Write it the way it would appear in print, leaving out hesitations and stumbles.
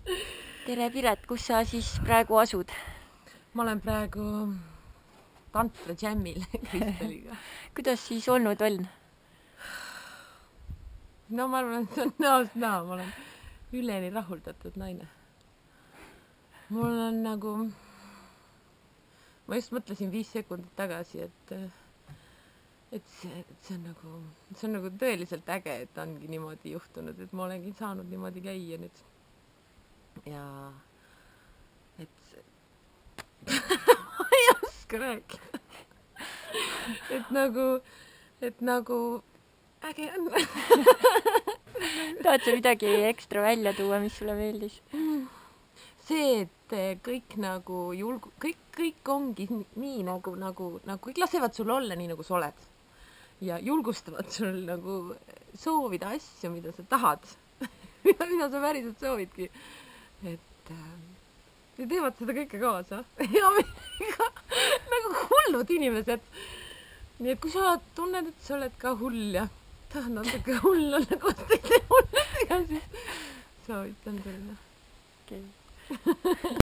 Tere Piret, kus sa siis praegu asud? Ma olen praegu tantra džämmil Kristeliga. Kuidas siis olnud on? No ma arvan, et see on näost näha, ma olen üleni rahuldatud naine. Mul on nagu, ma just mõtlesin 5 sekundit tagasi, et see on nagu tõeliselt äge, et ongi niimoodi juhtunud, et ma olengi saanud niimoodi käia nüüd. Ja et ma ei oska rääkida. Et nagu äge on. Tahad sa midagi ekstra välja tuua, mis sulle meeldis? See, et kõik nagu kõik ongi nii nagu kõik lasevad sul olla nii, nagu sa oled. Ja julgustavad sul nagu soovida asju, mida sa tahad. mida sa päriselt soovidki. Et ja teevad seda kõike kaasa. Ja meiega nagu hullud inimesed. Nii et kui sa tunned, et sa oled ka hull ja tahad natuke hull olla koos teiste hulludega, siis soovitan sulle. Okay.